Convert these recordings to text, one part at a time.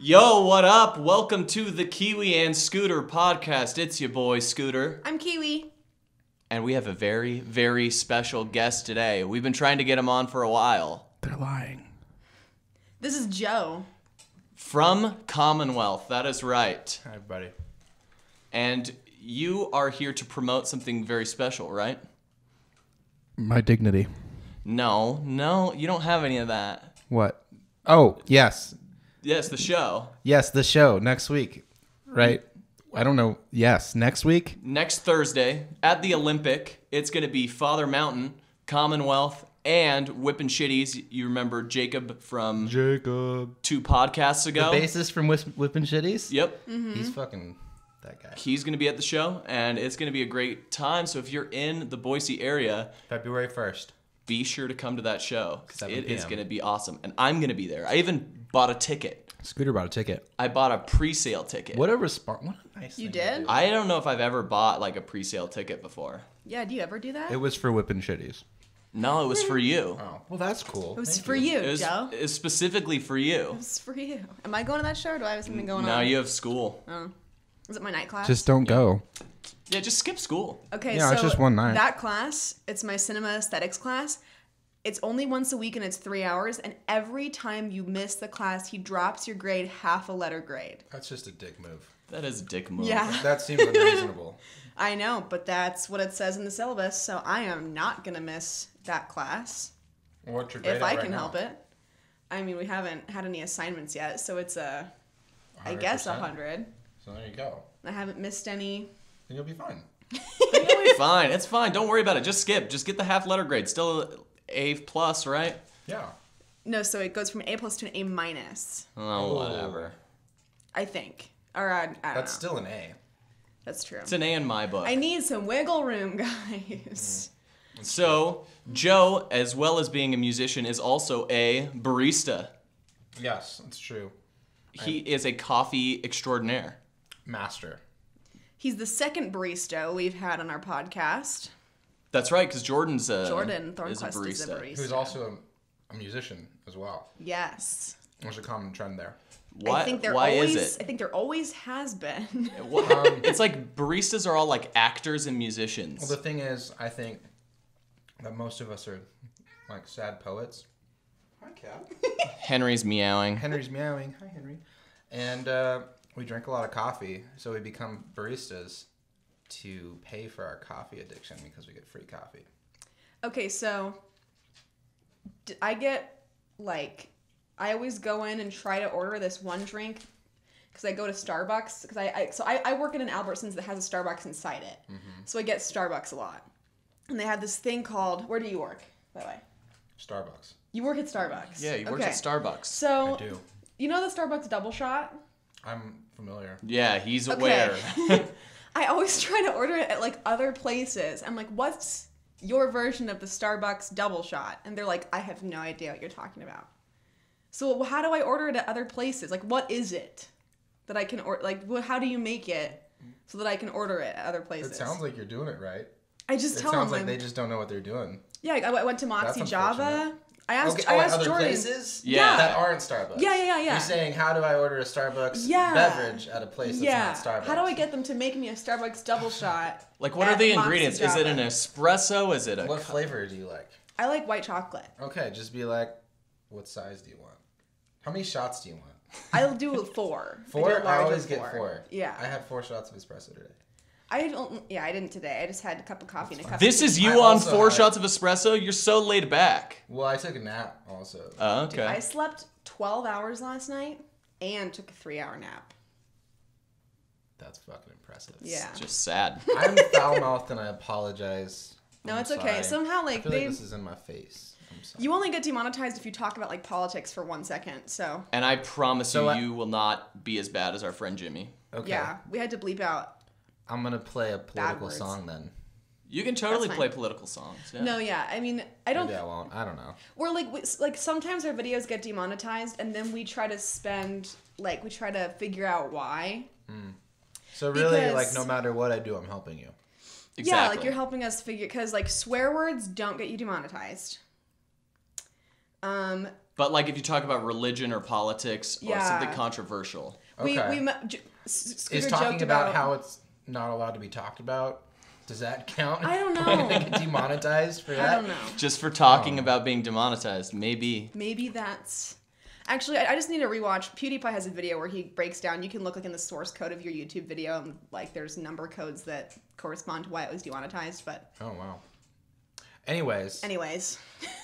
Yo, what up? Welcome to the Kiwi and Scooter podcast. It's your boy, Scooter. I'm Kiwi. And we have a very, very special guest today. We've been trying to get him on for a while. They're lying. This is Joe. From Commonwealth, that is right. Hi, everybody. And you are here to promote something very special, right? My dignity. No, you don't have any of that. What? Oh, yes. Yes, the show. Yes, the show next week. Right? I don't know. Yes, next week? Next Thursday at the Olympic, it's going to be Father Mountain, Commonwealth, and Whippin' Shitties. You remember Jacob from 2 podcasts ago? The bassist from Whippin' Shitties? Yep. Mm-hmm. He's fucking that guy. He's going to be at the show, and it's going to be a great time. So if you're in the Boise area, February 1st. be sure to come to that show. 7 It is p.m. going to be awesome. And I'm going to be there. I even bought a ticket. Scooter bought a ticket. I bought a pre-sale ticket. What a response. What a nice You thing did? to do. I don't know if I've ever bought like a pre-sale ticket before. Yeah, do you ever do that? It was for Whippin' Shitties. No, it was for you. Oh, well, that's cool. It was Thank for you, It was, Joe. it was specifically for you. It was for you. Am I going to that show or do I have something going Now on? you have school. Oh. Is it my night class? Just don't go. Yeah, just skip school. Okay, Yeah, so it's just one night. That class, it's my cinema aesthetics class. It's only once a week and it's 3 hours. And every time you miss the class, he drops your grade half a letter grade. That's just a dick move. That is a dick move. Yeah. That seems unreasonable. I know, but that's what it says in the syllabus. So I am not going to miss that class What's your grade if I can help it. I mean, we haven't had any assignments yet, so it's I guess 100%. 100. So there you go. I haven't missed any. Then you'll be fine. It'll be fine. It's fine. Don't worry about it. Just skip. Just get the half letter grade. Still A plus, right? Yeah. No, so it goes from A plus to an A minus, Oh, whatever. I think. Or I don't know. That's still an A. That's true. It's an A in my book. I need some wiggle room, guys. So, Joe, as well as being a musician, is also a barista. Yes, that's true. He is a coffee extraordinaire. Master. He's the second barista we've had on our podcast. That's right, because Jordan Jordan is a Thornquist is a barista. Who's also a musician as well. Yes. There's a common trend there. Why, I think there why always, is it? I think there always has been. It's like baristas are all like actors and musicians. Well, the thing is, I think that most of us are like sad poets. Hi, cat. Henry's meowing. Henry's meowing. Hi, Henry. And we drink a lot of coffee, so we become baristas to pay for our coffee addiction because we get free coffee. Okay, so I get like I always go in and try to order this one drink because I go to Starbucks because I work at an Albertsons that has a Starbucks inside it, so I get Starbucks a lot, and they have this thing called. Where do you work, by the way? Starbucks. You work at Starbucks. Yeah, he works at Starbucks. So I do. you know the Starbucks double shot? I'm familiar. Yeah, he's aware. I always try to order it at like other places. I'm like, what's your version of the Starbucks double shot? And they're like, I have no idea what you're talking about. So how do I order it at other places? Like, what is it that I can order? Like, how do you make it so that I can order it at other places? It sounds like you're doing it right. I just It tell sounds them. like they just don't know what they're doing. Yeah, I went to Moxie That's Java. unfortunate. I asked other Jordan. places? Yeah. That aren't Starbucks. Yeah. You're saying, how do I order a Starbucks Yeah. beverage at a place that's not Starbucks? How do I get them to make me a Starbucks double shot? Like, what are at the Moxie ingredients? Is it Java? an espresso? Is it a... What flavor do you like? I like white chocolate. Okay, just be like, what size do you want? How many shots do you want? I'll do 4. Four? do a I large always of get 4. 4. Yeah. I had 4 shots of espresso today. I didn't today. I just had a cup of coffee and a cup This of is tea. you I on also 4 had- shots of espresso? You're so laid back. Well, I took a nap also. Oh, okay. I slept 12 hours last night and took a 3-hour nap. That's fucking impressive. Yeah. Just sad. I'm foul-mouthed and I apologize. No, I'm it's okay. sorry. Somehow, I like, feel like this is in my face. I'm sorry. you only get demonetized if you talk about, like, politics for 1 second, so. And I promise So, you will not be as bad as our friend Jimmy. Okay. Yeah, we had to bleep out. I'm going to play a political words. song then. You can totally That's play fine. political songs. Yeah. No, yeah, I mean, I don't. Maybe I won't. I don't know. We're like sometimes our videos get demonetized, and then we try to figure out why. So really, Because- like, no matter what I do, I'm helping you. Exactly. Yeah, like you're helping us figure because like swear words don't get you demonetized. But But like if you talk about religion or politics or Yeah. something controversial. Okay. Scooter Is talking joked about how it's not allowed to be talked about, does that count? I don't know. Are we gonna get demonetized for that? I don't know. Just for talking about being demonetized, maybe. Maybe that's... Actually, I just need to rewatch. PewDiePie has a video where he breaks down. You can look like in the source code of your YouTube video, and like there's number codes that correspond to why it was demonetized. But Oh wow. Anyways,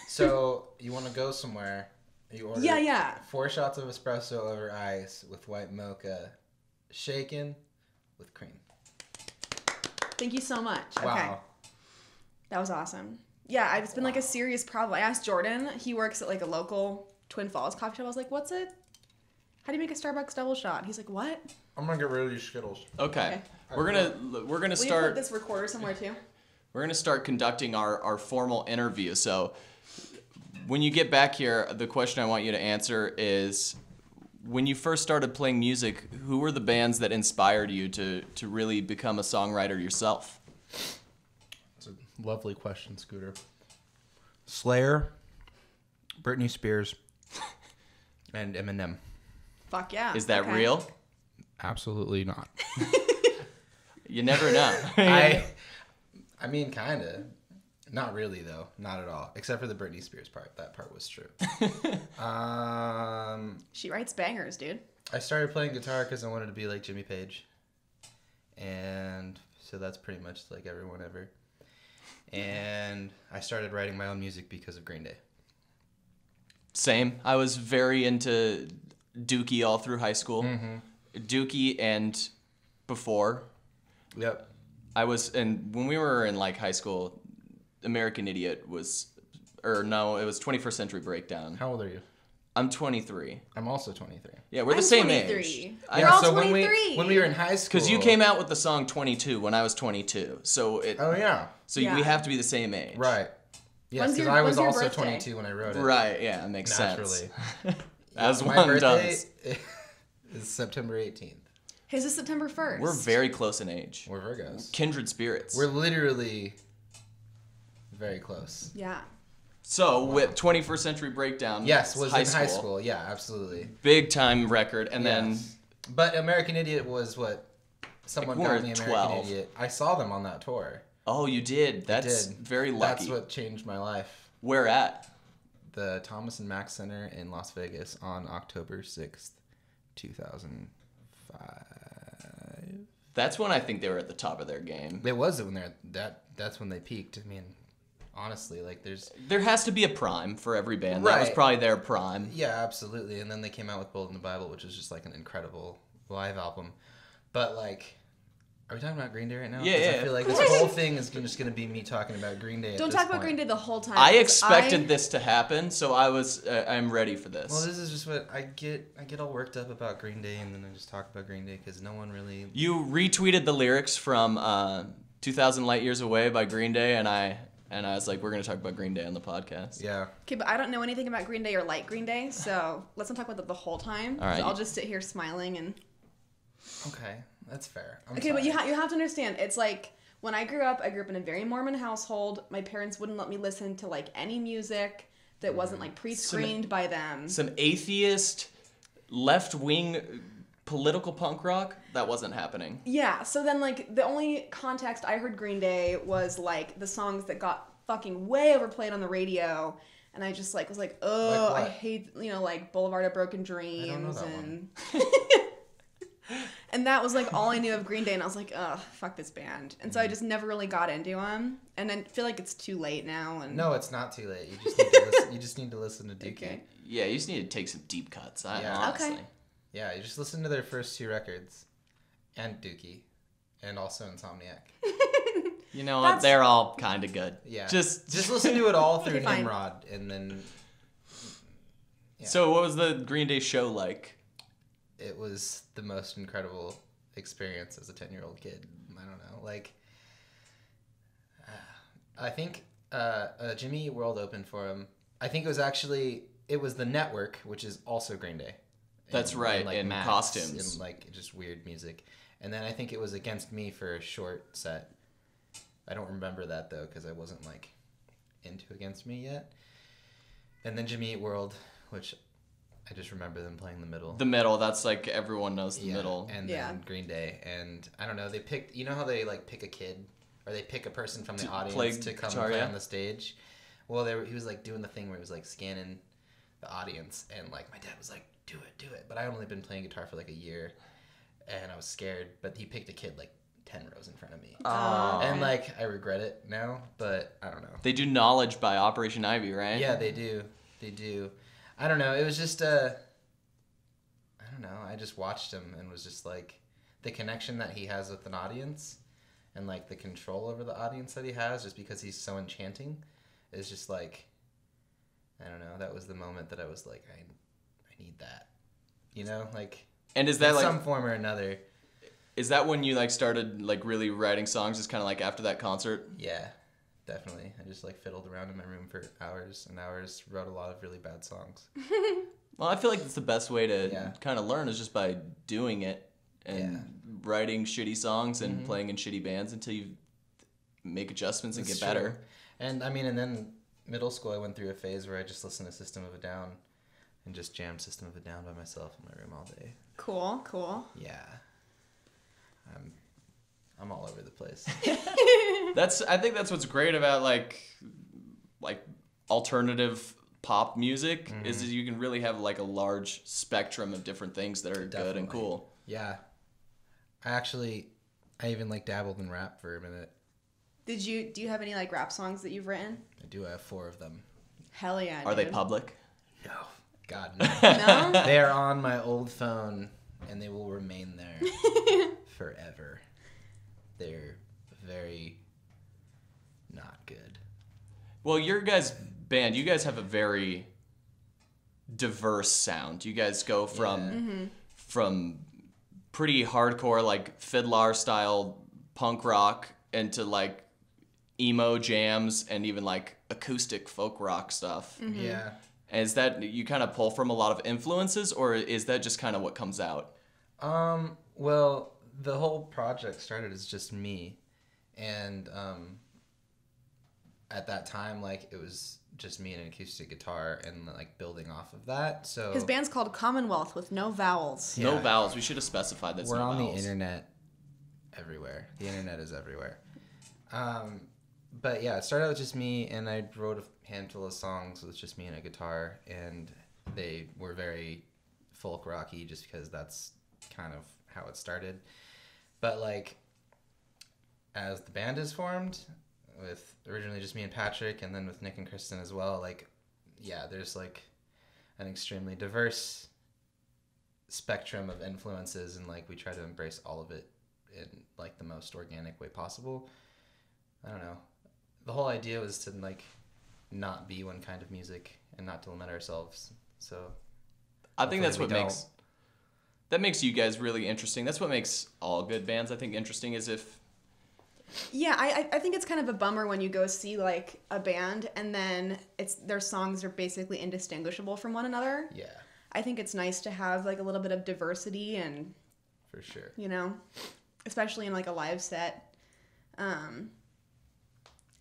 so you want to go somewhere? You order yeah. 4 shots of espresso over ice with white mocha, shaken with cream. Thank you so much. Wow. Okay, that was awesome. Yeah, it's been like a serious problem. I asked Jordan. He works at like a local Twin Falls coffee shop. I was like, "What's it? How do you make a Starbucks double shot?" He's like, "What?" I'm gonna get rid of these Skittles. Okay. We're gonna Will you start. put this recorder somewhere too? We're gonna start conducting our formal interview. So when you get back here, the question I want you to answer is, when you first started playing music, who were the bands that inspired you to really become a songwriter yourself? It's a lovely question, Scooter. Slayer, Britney Spears, and Eminem. Fuck yeah. Is that Okay. real? Absolutely not. You never know. I mean, kinda. Not really though. Not at all. Except for the Britney Spears part. That part was true. She writes bangers, dude. I started playing guitar because I wanted to be like Jimmy Page. And so that's pretty much like everyone ever. And I started writing my own music because of Green Day. Same. I was very into Dookie all through high school. Dookie and before. Yep. And when we were in like high school, American Idiot was, or no, it was 21st Century Breakdown. How old are you? I'm 23. I'm also 23. Yeah, we're the I'm same 23. age. We're all so 23. when we were in high school. Because you came out with the song 22 when I was 22. So Oh yeah. So Yeah. we have to be the same age. Right. Yes, When's because your- I was when's your also birthday? 22 when I wrote it. Right, yeah, it makes Naturally. sense. As My one birthday does. is September 18th. His is September 1st. We're very close in age. We're Virgos. Kindred spirits. We're literally very close. Yeah. So with 21st Century Breakdown. Yes, was in high school. Yeah, absolutely. Big time record, and then Yes. But American Idiot was what someone Like, called we me were American 12. Idiot. I saw them on that tour. oh, you did. That's did. very lucky. That's what changed my life. Where at? The Thomas and Mack Center in Las Vegas on October 6th, 2005. That's when I think they were at the top of their game. It was when that's when they peaked. I mean, honestly, like There has to be a prime for every band. That was Right. probably their prime. yeah, absolutely. And then they came out with Bold in the Bible, which was just like an incredible live album. But like, are we talking about Green Day right now? Yeah, 'Cause yeah, I feel like of this course. whole thing is just going to be me talking about Green Day. Don't talk about Green Day the whole time. I because expected this to happen, so I'm ready for this. Well, this is just what I get. I get all worked up about Green Day, and then I just talk about Green Day because no one really. You retweeted the lyrics from 2000 Light Years Away by Green Day, and I was like, we're going to talk about Green Day on the podcast. Yeah. Okay, but I don't know anything about Green Day or like Green Day, so let's not talk about that the whole time. All right. I'll just sit here smiling and... Okay, that's fair. Okay, but you have to understand, it's like, when I grew up in a very Mormon household. My parents wouldn't let me listen to, like, any music that wasn't, like, pre-screened by them. Some atheist, left-wing political punk rock, that wasn't happening. Yeah, so then, like, the only context I heard Green Day was, like, the songs that got fucking way overplayed on the radio. And I just, like, was like, oh, Like I what? hate, like, Boulevard of Broken Dreams. I don't know that and... And that was, like, all I knew of Green Day. And I was like, ugh, fuck this band. And so I just never really got into them. And I feel like it's too late now. And No, it's not too late. You just need to listen. You just need to listen to Dookie. Okay. Yeah, you just need to take some deep cuts, Yeah. honestly. Okay. Yeah, you just listen to their first 2 records, and Dookie, and also Insomniac. You know That's- what? They're all kind of good. Yeah, Just listen to it all through Okay, fine. Nimrod, and then Yeah. So what was the Green Day show like? it was the most incredible experience as a 10-year-old kid. I don't know, like I think Jimmy Eat World opened for him. I think it was the Network, which is also Green Day. That's right, in masks costumes. and like just weird music. And then I think it was Against Me for a short set. I don't remember that though because I wasn't like into Against Me yet. And then Jimmy Eat World which I just remember them playing the middle. The middle, that's like everyone knows the middle. And then Green Day. And I don't know, they picked, you know how they like pick a kid? Or they pick a person from the audience to come and play on the stage? Well, he was like doing the thing where he was like scanning the audience. And like my dad was like, do it. But I had only been playing guitar for like a year. And I was scared. But he picked a kid like 10 rows in front of me. Oh. And like, I regret it now, but I don't know. They do Knowledge by Operation Ivy, right? Yeah, they do. They do. I don't know. It was just, I don't know. I just watched him and was just like, the connection that he has with an audience and like the control over the audience that he has just because he's so enchanting is just like, I don't know. That was the moment that I was like, I need that. You know, like, and is that in like some form or another? Is that when you like started like really writing songs? Just kind of like after that concert? Yeah, definitely. I just like fiddled around in my room for hours and hours. Wrote a lot of really bad songs. Well, I feel like that's the best way to kind of learn is just by doing it and writing shitty songs and playing in shitty bands until you make adjustments and get better. And I mean, and then middle school, I went through a phase where I just listened to System of a Down and just jammed System of a Down by myself in my room all day. Cool. Yeah. I'm all over the place. I think that's what's great about like alternative pop music is that you can really have like a large spectrum of different things that are good and cool. Yeah. I even like dabbled in rap for a minute. Do you have any like rap songs that you've written? I do have 4 of them. Hell yeah. Are they public? No. God, no. No? They are on my old phone and they will remain there forever. They're very not good. Well, your guys' band, you guys have a very diverse sound. You guys go from pretty hardcore like fiddler style punk rock into like emo jams and even like acoustic folk rock stuff. Mm-hmm. Yeah. And is that you kind of pull from a lot of influences, or is that just kind of what comes out? Well, the whole project started as just me, and at that time, like, it was just me and an acoustic guitar, and like building off of that. So his band's called Commonwealth with no vowels. No vowels. We should have specified that. We're no on vowels. the internet everywhere. The internet is everywhere. But yeah, it started out with just me, and I wrote a handful of songs with just me and a guitar, and they were very folk rocky just because that's kind of how it started. But like, as the band is formed, with originally just me and Patrick, and then with Nick and Kristen as well, like, yeah, there's like an extremely diverse spectrum of influences, and like we try to embrace all of it in like the most organic way possible. I don't know. The whole idea was to like not be one kind of music and not to limit ourselves. So I think that's what makes you guys really interesting. That's what makes all good bands, I think, interesting is if... Yeah, I think it's kind of a bummer when you go see like a band and then their songs are basically indistinguishable from one another. Yeah. I think it's nice to have like a little bit of diversity and... For sure. You know, especially in like a live set.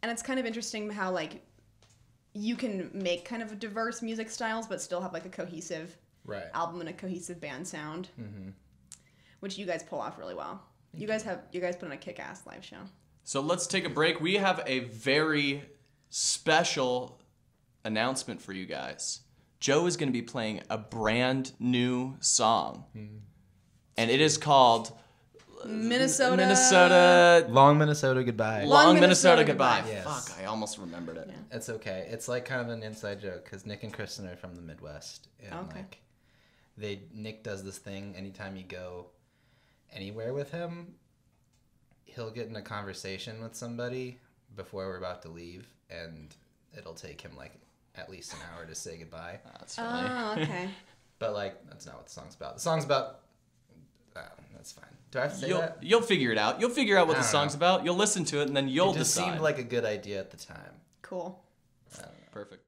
And it's kind of interesting how like you can make kind of diverse music styles but still have like a cohesive album and a cohesive band sound, which you guys pull off really well. You guys put on a kick-ass live show. So let's take a break. We have a very special announcement for you guys. Joe is going to be playing a brand new song, and it is called Minnesota. Long Minnesota Goodbye. Long Minnesota Goodbye. Yes. Fuck, I almost remembered it. Yeah. It's okay. It's like kind of an inside joke because Nick and Kristen are from the Midwest, and like Nick does this thing anytime you go anywhere with him, he'll get in a conversation with somebody before we're about to leave, and it'll take him like at least an hour to say goodbye. That's funny. Oh, okay. But like, that's not what the song's about. The song's about... that's fine. Do I have to say that? You'll figure it out. You'll figure out what the song's about. You'll listen to it, and then you'll decide. It just seemed like a good idea at the time. Cool. Perfect.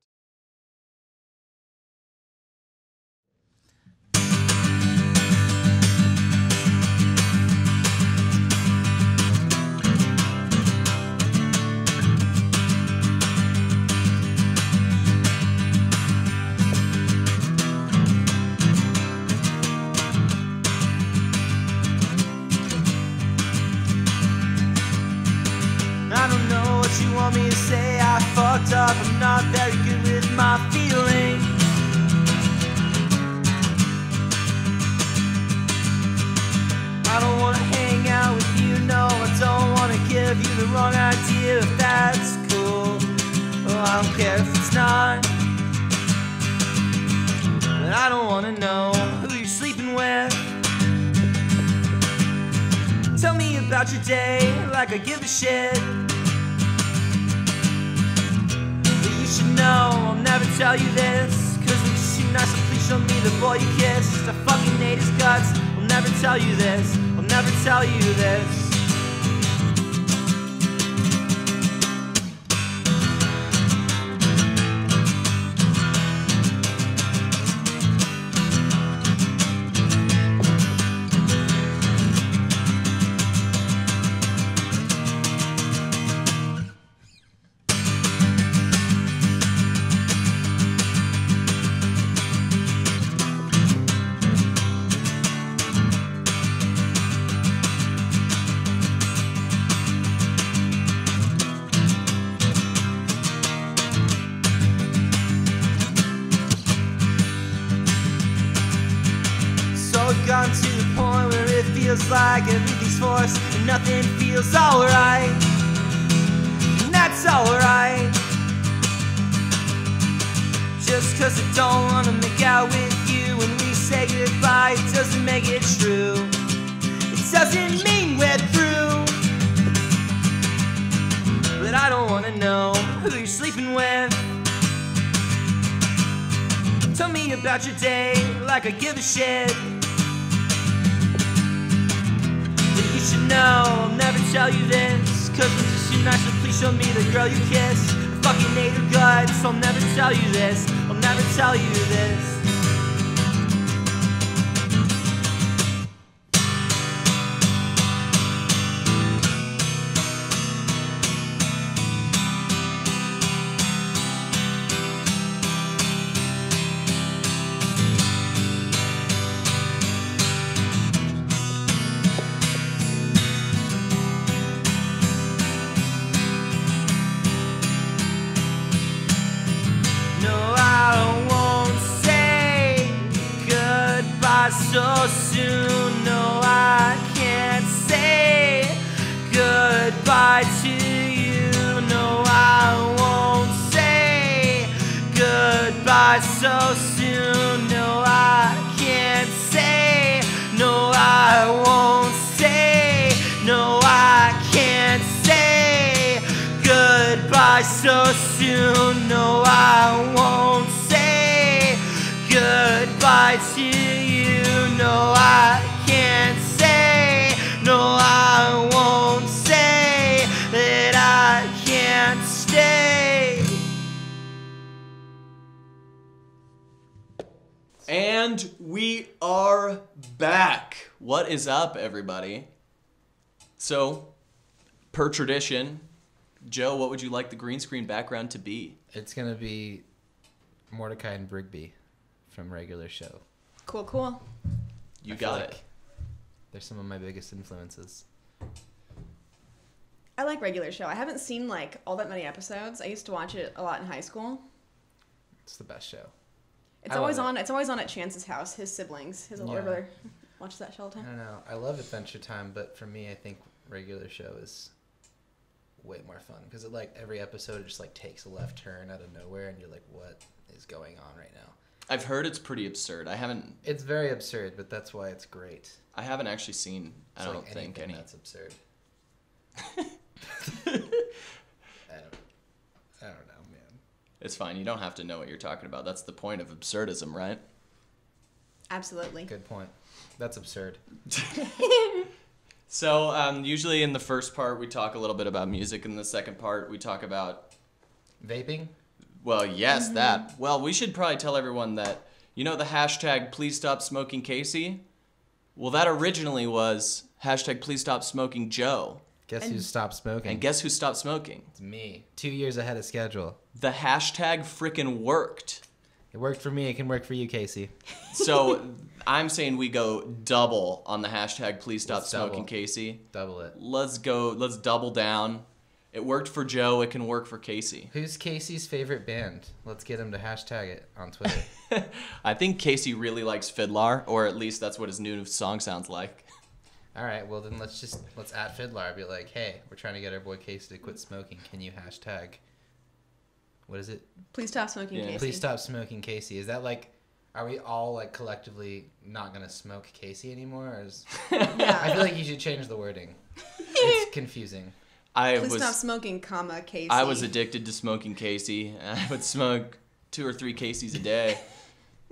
up, I'm not very good with my feelings. I don't wanna hang out with you, no, I don't wanna give you the wrong idea if that's cool. Well, I don't care if it's not. But I don't wanna know who you're sleeping with. Tell me about your day like I give a shit. But you should know I'll never tell you this, cause I'm just too nice, so please show me the boy you kissed. I fucking hate his guts, I'll never tell you this, I'll never tell you this. Gotten to the point where it feels like everything's forced and nothing feels alright. And that's alright. Just cause I don't wanna make out with you when we say goodbye, it doesn't make it true. It doesn't mean we're through. But I don't wanna know who you're sleeping with. Tell me about your day like I give a shit. You should know I'll never tell you this, cause I'm just too nice, so please show me the girl you kissed. I fucking hate her guts, I'll never tell you this, I'll never tell you this. So soon, no, I can't say goodbye to you. No, I won't say goodbye so soon. No, I can't say. No, I won't say. No, I can't say goodbye so soon. No, I won't say goodbye to you. No, I can't say, no, I won't say that I can't stay. And we are back. What is up, everybody? So, per tradition, Joe, what would you like the green screen background to be? It's gonna be Mordecai and Brigby from Regular Show. Cool, cool. You got it. They're some of my biggest influences. I like Regular Show. I haven't seen like all that many episodes. I used to watch it a lot in high school. It's the best show. It's always on. It's always on at Chance's house. His siblings, his older brother, watch that show all the I time. don't know. I love Adventure Time, but for me, I think Regular Show is way more fun because it like every episode just like takes a left turn out of nowhere, and you're like, what is going on right now? I've heard it's pretty absurd. It's very absurd, but that's why it's great. I haven't actually seen. I It's don't like think anything any. that's absurd. I don't know, man. It's fine. You don't have to know what you're talking about. That's the point of absurdism, right? Absolutely. Good point. That's absurd. So usually in the first part we talk a little bit about music. In the second part we talk about Vaping? Well, yes, that. Well, we should probably tell everyone that, you know the hashtag Please Stop Smoking Casey? Well, that originally was hashtag Please Stop Smoking Joe. Guess who stopped smoking? And guess who stopped smoking? It's me. 2 years ahead of schedule. The hashtag frickin' worked. It worked for me. It can work for you, Casey. So I'm saying we go double on the hashtag Please Stop Let's Smoking double. Casey. Double it. Let's go. Let's double down. It worked for Joe. It can work for Casey. Who's Casey's favorite band? Let's get him to hashtag it on Twitter. I think Casey really likes Fiddler, or at least that's what his new song sounds like. All right, well then let's at Fiddler. Be like, hey, we're trying to get our boy Casey to quit smoking. Can you hashtag? What is it? Please stop smoking, Casey. Please stop smoking, Casey. Is that like, are we all like collectively not gonna smoke Casey anymore? Or is... Yeah. I feel like you should change the wording. It's confusing. Please stop smoking, Casey. I was addicted to smoking Casey. I would smoke 2 or 3 Caseys a day.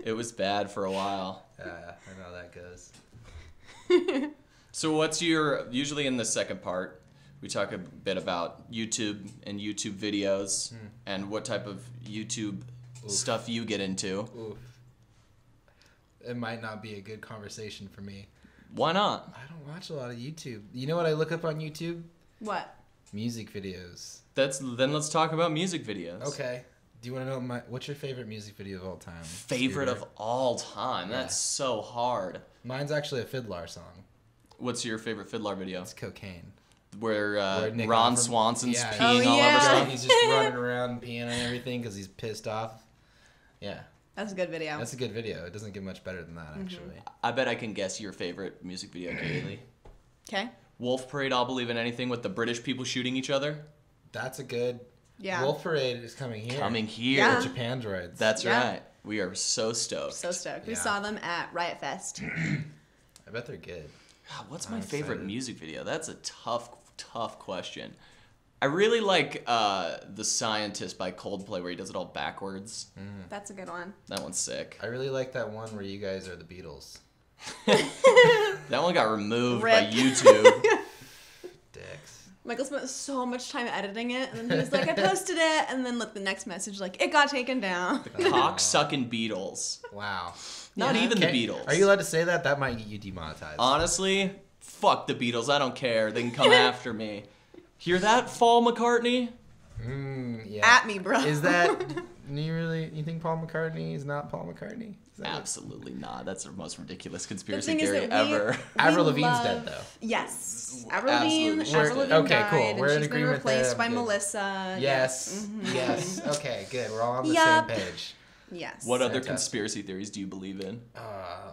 It was bad for a while. I know how that goes. So what's usually in the second part, we talk a bit about YouTube and YouTube videos and what type of YouTube stuff you get into. Oof. It might not be a good conversation for me. Why not? I don't watch a lot of YouTube. You know what I look up on YouTube? What? Music videos. Then let's talk about music videos. Okay. Do you want to know what's your favorite music video of all time? Favorite of all time? Yeah. That's so hard. Mine's actually a Fiddler song. What's your favorite Fiddler video? It's Cocaine. Where Nick Ron Offer- Swanson's Yeah. peeing Oh, all yeah. over stuff. He's just running around peeing on everything because he's pissed off. Yeah. That's a good video. That's a good video. It doesn't get much better than that, actually. I bet I can guess your favorite music video, Kaylee. Okay. Wolf Parade, I'll Believe in Anything with the British people shooting each other. That's a good... Yeah. Wolf Parade is coming here. Coming here. Yeah. Japan droids. That's Yeah. right. We are so stoked. So stoked. We Yeah. saw them at Riot Fest. I bet they're good. God, what's my I'm favorite excited. music video? That's a tough question. I really like The Scientist by Coldplay where he does it all backwards. That's a good one. That one's sick. I really like that one where you guys are the Beatles. That one got removed Rip. by YouTube. Dicks. Michael spent so much time editing it, and then he was like, I posted it, and then the next message, like, it got taken down. Cock-sucking Beatles. Wow. Not Yeah. even Okay. the Beatles. Are you allowed to say that? That might get you demonetized. Honestly, fuck the Beatles. I don't care. They can come after me. Hear that, Paul McCartney? Yeah. At me, bro. Is that... You think Paul McCartney is not Paul McCartney? Is that Absolutely not. That's the most ridiculous conspiracy thing is theory that ever. Avril we Lavigne's love- dead, though. Yes. Absolutely. Avril Lavigne Okay, died, cool. and We're in she's been agreement there. replaced by Good. Melissa. Yes. Yes. Okay, good. We're all on the Yup. same page. Yes. What other Fantastic. conspiracy theories do you believe in?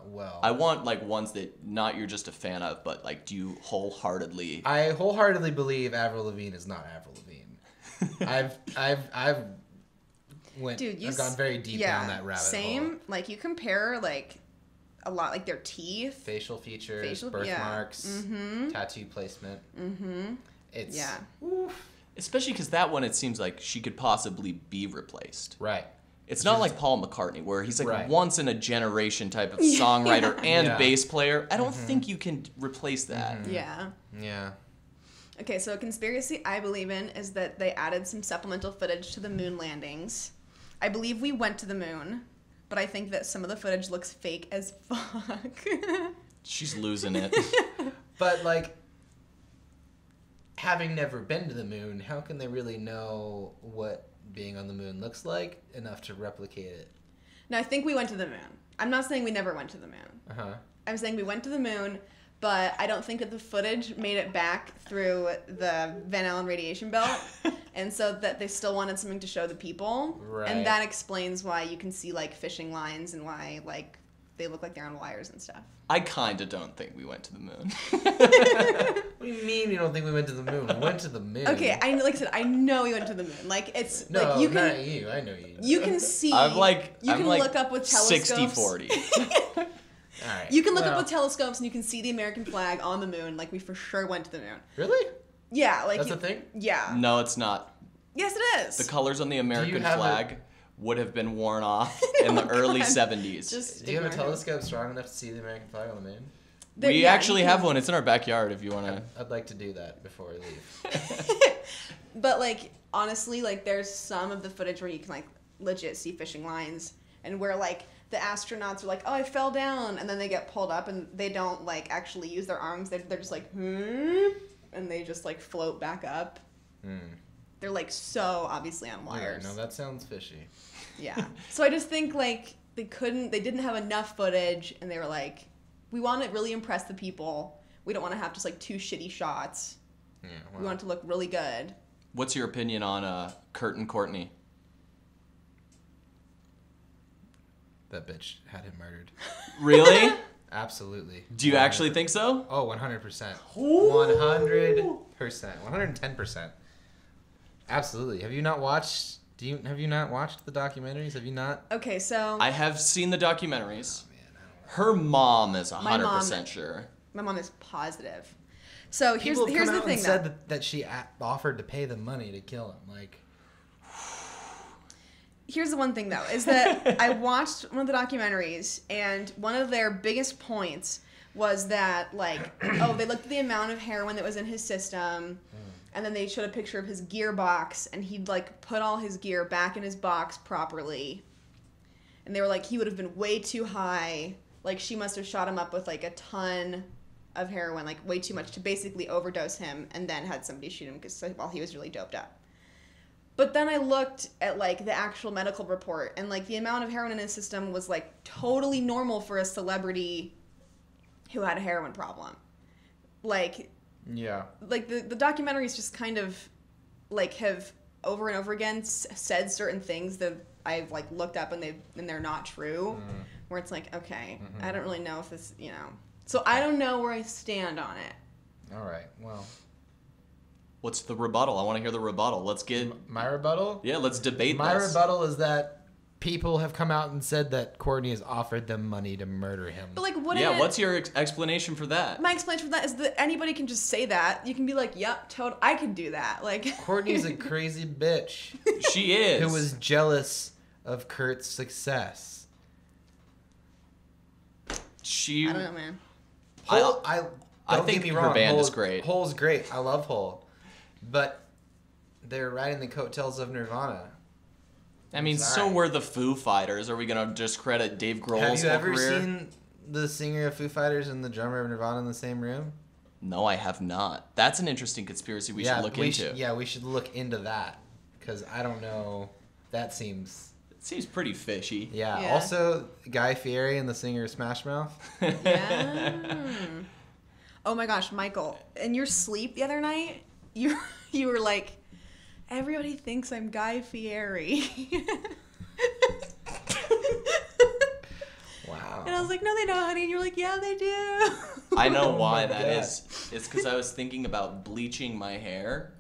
Well... I want like ones that not you're just a fan of, but like do you wholeheartedly? I wholeheartedly believe Avril Lavigne is not Avril Lavigne. I've Dude, I've gone very deep down that rabbit Same. hole. Like, you compare, like, a lot, like, their teeth. Facial features, Yeah. birthmarks, tattoo placement. It's Yeah. Especially because that one, it seems like she could possibly be replaced. right. It's not like Paul McCartney, where he's like Right. once in a generation type of songwriter and Yeah. bass player. I don't think you can replace that. Yeah. Yeah. Okay, so a conspiracy I believe in is that they added some supplemental footage to the moon landings. I believe we went to the moon, but I think that some of the footage looks fake as fuck. She's losing it. But like, having never been to the moon, how can they really know what being on the moon looks like enough to replicate it? No, I think we went to the moon. I'm not saying we never went to the moon. Uh-huh. I'm saying we went to the moon, but I don't think that the footage made it back through the Van Allen radiation belt, and so that they still wanted something to show the people. Right. And that explains why you can see, like, fishing lines and why, like, they look like they're on wires and stuff. I kind of don't think we went to the moon. What do you mean you don't think we went to the moon? We went to the moon. Okay, like I said, I know we went to the moon. Like, it's, No, like, you can... not you. I know you. You can see. I'm like you can I'm like look up with telescopes. 60-40. All right. You can look Well, up with telescopes and you can see the American flag on the moon. Like, we for sure went to the moon. Really? Yeah, like That's a thing? Yeah. No, it's not. Yes, it is. The colors on the American have flag would have been worn off in the early 70s. Just Do you have a ignore him. telescope strong enough to see the American flag on the moon? We Yeah, actually you have can- one. It's in our backyard if you want to. I'd like to do that before we leave. But, like, honestly, like, there's some of the footage where you can, like, legit see fishing lines, and where, like, the astronauts are like, oh, I fell down, and then they get pulled up, and they don't, like, actually use their arms. They're just like, and they just, like, float back up. They're, like, so obviously on Yeah, wires. no, that sounds fishy. Yeah. So I just think, like, they didn't have enough footage, and they were like, we want to really impress the people. We don't want to have just, like, 2 shitty shots. Yeah, We want it to look really good. What's your opinion on Kurt and Courtney? That bitch had him murdered. Really? Absolutely. Do you actually think so? Oh, 100%. 100%. 110%. Absolutely. Have you not watched the documentaries? Have you not? Okay, so I have seen the documentaries. Man, I don't know. Her mom is My mom- 100% sure. my mom is positive. So here's People have here's come the out thing and though. said that she offered to pay the money to kill him. Like, Here's the one thing though, is that I watched one of the documentaries, and one of their biggest points was that, like, oh, they looked at the amount of heroin that was in his system, and then they showed a picture of his gearbox, and he'd, like, put all his gear back in his box properly. And they were like, he would have been way too high. Like, she must have shot him up with, like, a ton of heroin, like, way too much to basically overdose him, and then had somebody shoot him while he was really doped up. But then I looked at, like, the actual medical report, and, like, the amount of heroin in his system was, like, totally normal for a celebrity who had a heroin problem. Like, yeah. the documentaries just kind of, like, have over and over again said certain things that I've, like, looked up and they're not true. Where it's like, okay, I don't really know if this, you know. So I don't know where I stand on it. All right. Well, What's the rebuttal? I want to hear the rebuttal. Let's get... my rebuttal? Yeah, let's debate My this. rebuttal is that people have come out and said that Courtney has offered them money to murder him. But, like, what? Yeah, what's your explanation for that? My explanation for that is that anybody can just say that. You can be like, yep, I could do that. Like, Courtney's a crazy bitch She is. who was jealous of Kurt's success. She... I don't know, man. Hole, I don't think get me her wrong, band is Hole's- great. Hole's great. I love Hole. But they're riding the coattails of Nirvana. I mean, so Sorry. were the Foo Fighters. Are we going to discredit Dave Have Grohl's you whole ever career? seen the singer of Foo Fighters and the drummer of Nirvana in the same room? No, I have not. That's an interesting conspiracy we should look into. We should look into that. Because I don't know. That seems... It seems pretty fishy. Yeah. Yeah. Also, Guy Fieri and the singer of Smash Mouth. Yeah. Oh my gosh, Michael! In your sleep the other night, you were like, everybody thinks I'm Guy Fieri. Wow. And I was like, no, they don't, honey. And you're like, yeah, they do. I know Oh why my that God. is. It's because I was thinking about bleaching my hair,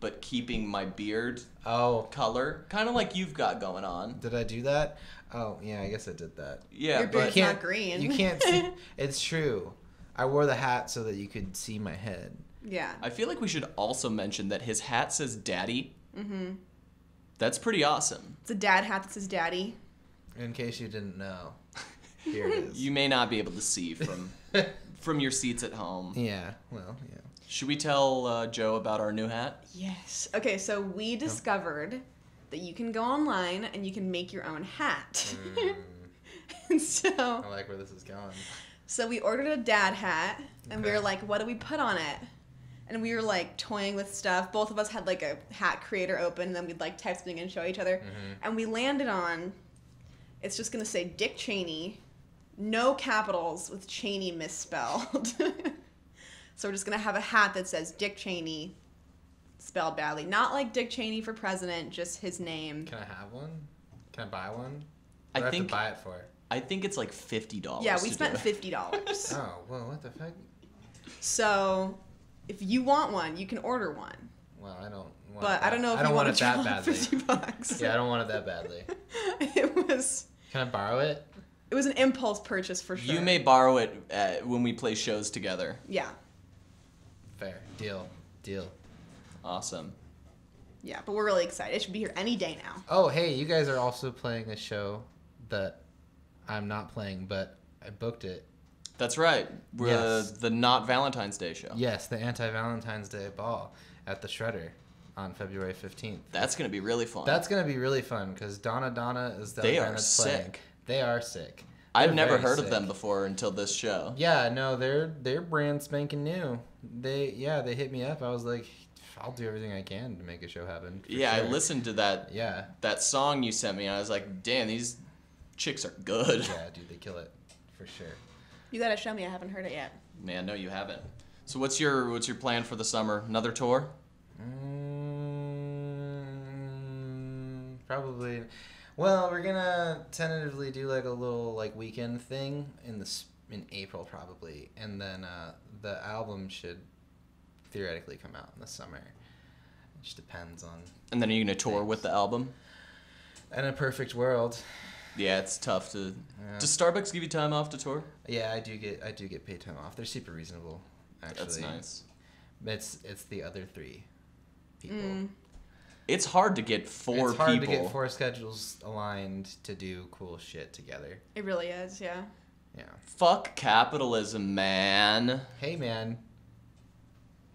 but keeping my beard Oh, color, kind of like you've got going on. did I do that? Oh, yeah, I guess I did that. Yeah, Your but beard's not green. You can't see. It's true. I wore the hat so that you could see my head. Yeah. I feel like we should also mention that his hat says "Daddy." Mm-hmm. That's pretty awesome. It's a dad hat that says daddy. In case you didn't know, here it is. You may not be able to see from your seats at home. Yeah, well, yeah. Should we tell Joe about our new hat? Yes. Okay, so we discovered that you can go online and you can make your own hat. And I like where this is going. So we ordered a dad hat, and we were like, what do we put on it? And we were like toying with stuff. Both of us had like a hat creator open, and then we'd like type something and show each other. And we landed on, it's just gonna say Dick Cheney, no capitals with Cheney misspelled. So we're just gonna have a hat that says Dick Cheney, spelled badly. Not like Dick Cheney for president, just his name. Can I have one? Can I buy one? I What do I have think- to buy it for? I think it's like $50. Yeah, we to spent do it. $50. Oh, well, what the fuck? So if you want one, you can order one. Well, I don't want But I don't know if I don't you want want it to that drop badly. $50. Yeah, I don't want it that badly. It was Can I borrow it? an impulse purchase for sure. You may borrow it when we play shows together. Yeah. Fair. Deal. Awesome. Yeah, but we're really excited. It should be here any day now. Oh, hey, you guys are also playing a show that I'm not playing, but I booked it. That's right. We're Yes. the Not Valentine's Day show. Yes, the anti-Valentine's Day ball at the Shredder on February 15th. That's going to be really fun. That's going to be really fun because Donna is the They band are that's playing. sick. They are sick. I've They're never very heard of sick. them before until this show. Yeah, no, they're brand spanking new. They hit me up. I was like, I'll do everything I can to make a show happen. for Yeah, sure. I listened to that Yeah, that song you sent me, and I was like, damn, these chicks are good. yeah, dude, they kill it for sure. You gotta show me. I haven't heard it yet. Man, no, you haven't. So what's your plan for the summer? Another tour? Probably. Well, we're gonna tentatively do like a little like weekend thing in April probably, and then the album should theoretically come out in the summer. It just depends on. And then are you gonna tour things. with the album? In a perfect world. Yeah, it's tough to. Yeah. Does Starbucks give you time off to tour? Yeah, I do get paid time off. They're super reasonable, actually. That's nice. It's the other 3 people. It's hard to get 4 people. It's hard to get 4 schedules aligned to do cool shit together. It really is, yeah. Yeah. Fuck capitalism, man. Hey, man.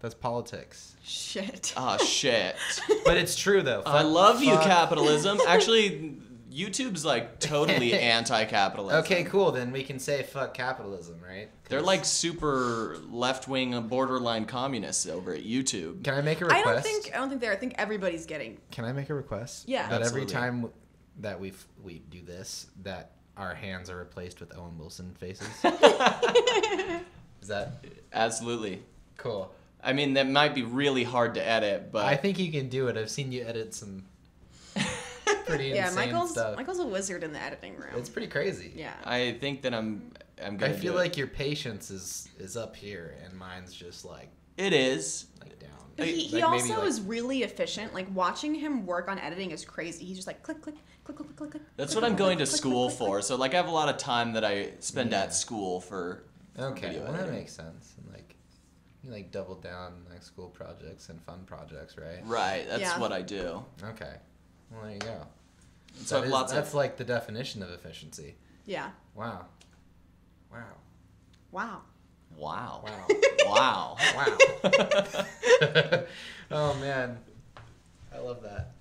That's politics. Shit. Ah, shit. But it's true, though. I love you, capitalism. Actually, YouTube's like totally anti-capitalism. Okay, cool. Then we can say fuck capitalism, right? They're like super left-wing, borderline communists over at YouTube. Can I make a I request? don't think they're. I think everybody's getting. Can I make a request? Yeah. That every Absolutely. time that we do this, that our hands are replaced with Owen Wilson faces. Is that Absolutely. cool? I mean, that might be really hard to edit, but I think you can do it. I've seen you edit some pretty Yeah, insane stuff. Michael's a wizard in the editing room. It's pretty crazy. Yeah. I think that I'm I gonna. feel do it. like your patience is up here, and mine's just like It is. down. He Like, also maybe, like- is really efficient. Like watching him work on editing is crazy. He's just like click, click, click, click, click, click. That's click, what I'm click, going to click, click, school click, for. click. So like I have a lot of time that I spend Yeah. at school for Okay, video well that editing. makes sense. And like you like double down like school projects and fun projects, right? Right, that's Yeah. what I do. Okay. Well, there you go. So I have lots that's of like the definition of efficiency. Yeah. Wow. Wow. Wow. wow. Wow. Wow. Wow. Oh man. I love that.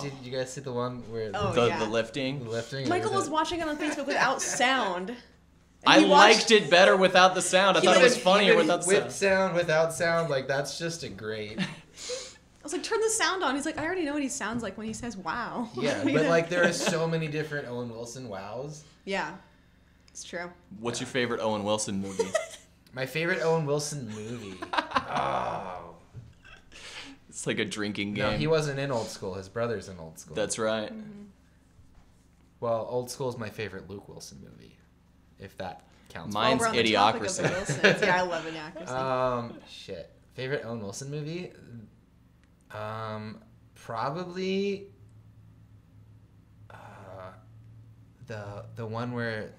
Did you guys see the one where Oh, the, yeah. the lifting. the lifting? Michael was watching it on Facebook without sound. And I he watched- liked it better without the sound. I thought it was funnier without the with sound. sound, without sound, like that's just a great. I was like, turn the sound on. He's like, I already know what he sounds like when he says wow. Yeah, but like there are so many different Owen Wilson wows. Yeah. It's true. What's your favorite Owen Wilson movie? My favorite Owen Wilson movie. Oh. It's like a drinking game. No, he wasn't in Old School. His brother's in Old School. That's right. Well, Old School is my favorite Luke Wilson movie, if that counts. Mine's While we're on the topic of the Idiocracy. Wilsons. Yeah, I love Idiocracy. Shit. Favorite Owen Wilson movie? Probably the one where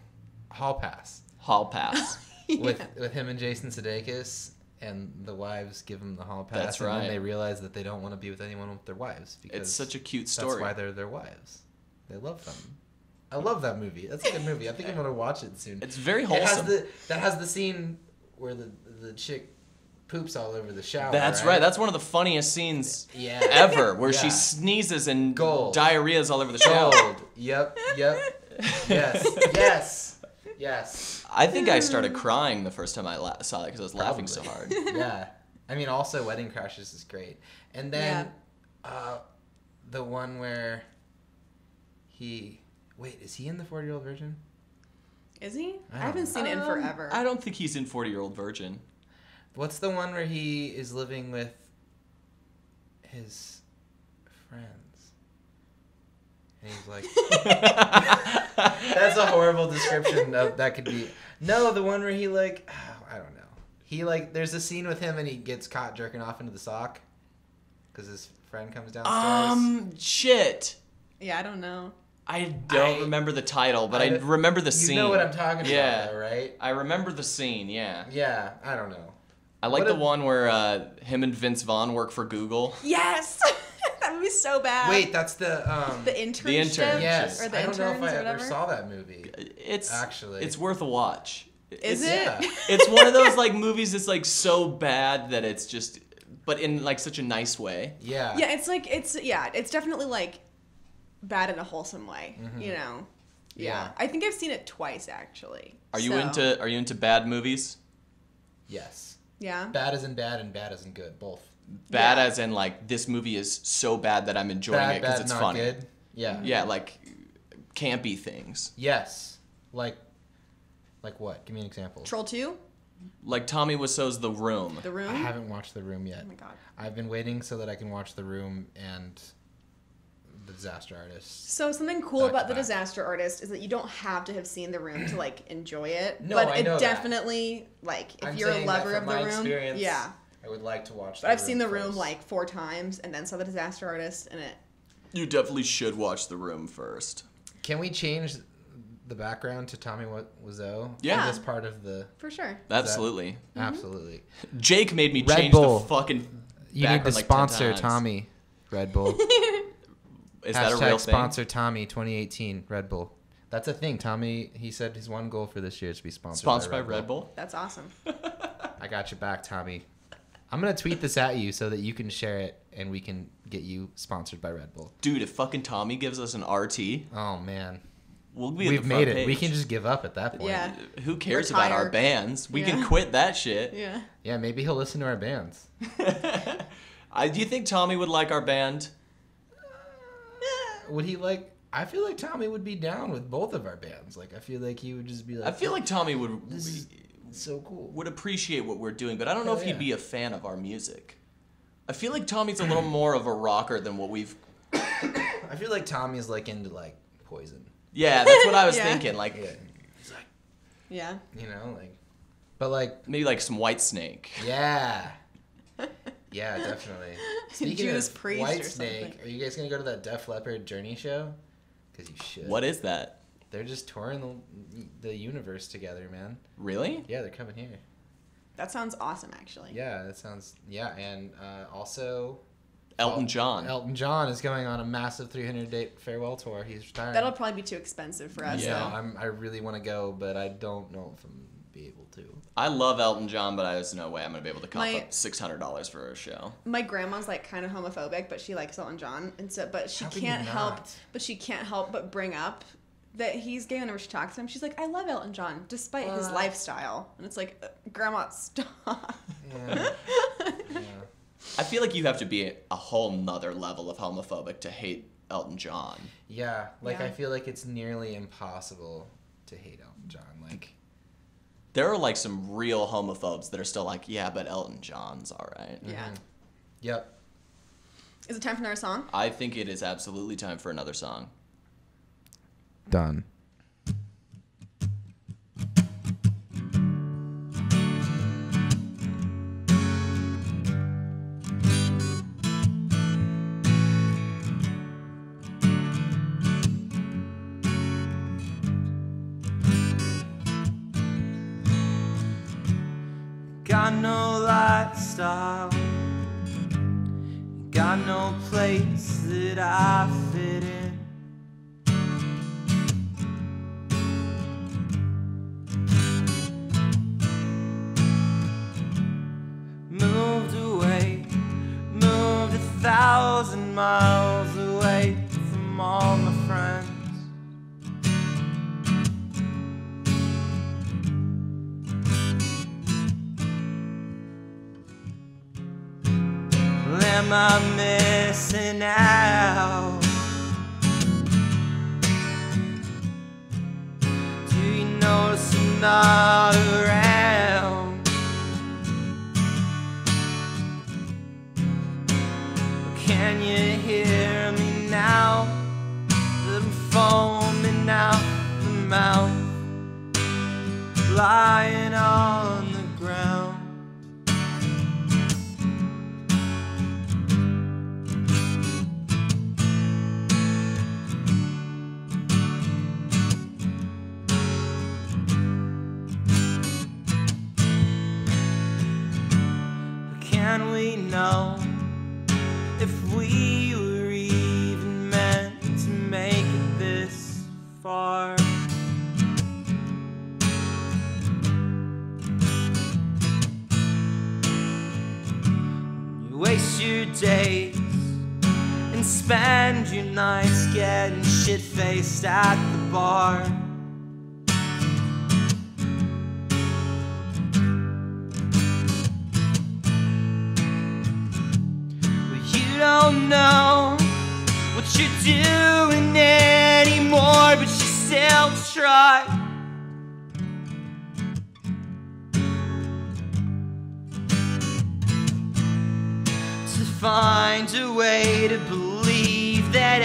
Hall Pass Hall Pass. with him and Jason Sudeikis, and the wives give him the Hall Pass. That's And right. then they realize that they don't want to be with anyone with their wives because It's such a cute that's story. why they're their wives. They love them. I love that movie. That's a good movie. I think I'm gonna watch it soon. It's very It has wholesome. that has the scene where the chick poops all over the shower. That's right. That's one of the funniest scenes Yeah. ever, where Yeah. she sneezes and Gold. diarrhea's all over the shower. Gold. Yep. Yes. I think I started crying the first time I saw it because I was laughing so hard. Yeah. I mean, also Wedding Crashers is great. And then the one where is he in the 40-Year-Old Virgin? Is he? I I don't haven't seen it in forever. I don't think he's in 40-Year-Old Virgin. What's the one where he is living with his friends? And he's like, that's a horrible description of that could be. No, the one where he like, I don't know. He like, there's a scene with him and he gets caught jerking off into the sock because his friend comes downstairs. Shit. Yeah, I don't know. I don't remember the title, but I remember the scene. You know what I'm talking Yeah. about, though, right? I remember the scene, yeah. Yeah, I don't know. I like What the a- one where him and Vince Vaughn work for Google. Yes! That movie's so bad. Wait, that's the internship? The intern. yes. Or the I don't know if interns I or ever whatever? saw that movie. It's Actually. it's worth a watch. Is It's- it? Yeah. It's one of those like movies that's like so bad that it's just, but in like such a nice way. Yeah. Yeah, it's definitely like bad in a wholesome way, you know? Yeah. I think I've seen it twice actually. Are you So, into bad movies? Yes. Yeah. Bad as in bad and bad as in good. Both. Bad Yeah. as in like this movie is so bad that I'm enjoying it because it's not funny. good. Yeah. Yeah, like campy things. Yes. Like what? Give me an example. Troll 2? Like Tommy Wiseau's The Room. The Room? I haven't watched The Room yet. Oh my god. I've been waiting so that I can watch The Room and The Disaster Artist. So something cool Back to about The back. Disaster Artist is that you don't have to have seen The Room to like enjoy it. No, but I it know that. definitely like if I'm you're a saying that lover from of The my Room, experience, yeah. I would like to watch But I've seen The Room first. like 4 times and then saw The Disaster Artist and it. You definitely should watch The Room first. Can we change the background to Tommy Wiseau? Yeah. For this part of the... For sure. Absolutely. Absolutely. Jake made me Red change Bull. the fucking You need to background like 10 sponsor times. Tommy. Red Bull. Is that a real thing? sponsor Tommy 2018 Red Bull. That's a thing. Tommy, he said his one goal for this year is to be sponsored By Red Bull? That's awesome. I got your back, Tommy. I'm going to tweet this at you so that you can share it and we can get you sponsored by Red Bull. Dude, if fucking Tommy gives us an RT, Oh, man. we'll be at We've the front made it. page. We can just give up at that point. Yeah. Who cares about our Retire. bands? We can Yeah. quit that shit. Yeah. Yeah, maybe he'll listen to our bands. Do you think Tommy would like our band? Would he like... I feel like Tommy would be down with both of our bands. Like, I feel like he would just be like... I feel like Tommy would This is so cool. would appreciate what we're doing, but I don't know Hell if he'd yeah. be a fan of our music. I feel like Tommy's a little more of a rocker than what we've... I feel like Tommy's like into like Poison. Yeah, that's what I was Yeah. thinking. Like, Yeah. He's like, Yeah. you know, like... But like... maybe like some White Snake. Yeah. Yeah, definitely. Speaking Judas of Priest or White something. Snake, are you guys gonna go to that Def Leppard Journey show? Because you should. What is that? They're just touring the universe together, man. Really? Yeah, they're coming here. That sounds awesome, actually. Yeah, that sounds... Yeah, and also... Elton John. Elton John is going on a massive 300-date farewell tour. He's retiring. That'll probably be too expensive for us. Yeah. though. I really want to go, but I don't know if I'm be able to. I love Elton John, but there's no way I'm gonna be able to cough My- up $600 for a show. My grandma's like kind of homophobic, but she likes Elton John, and so but she How can you can't help. not? But she can't help but bring up that he's gay whenever she talks to him. She's like, "I love Elton John, despite his What? lifestyle," and it's like, Grandma, stop. Yeah. Yeah. I feel like you have to be a whole nother level of homophobic to hate Elton John. Yeah, like Yeah. I feel like it's nearly impossible to hate Elton John. Like, There are like some real homophobes that are still like, yeah, but Elton John's all right. Yeah. yep. Is it time for another song? I think it is absolutely time for another song. Done. Got no lifestyle, got no place that I fit in. Moved away, moved 1,000 miles away from all my friends. Am I missing out? Do you notice I'm not around? Can you hear me now? That I'm foaming out the mouth, lying on the ground. Can we know if we were even meant to make it this far? You waste your days and spend your nights getting shit-faced at the bar. You don't know what you're doing anymore, but you still try. find a way to believe that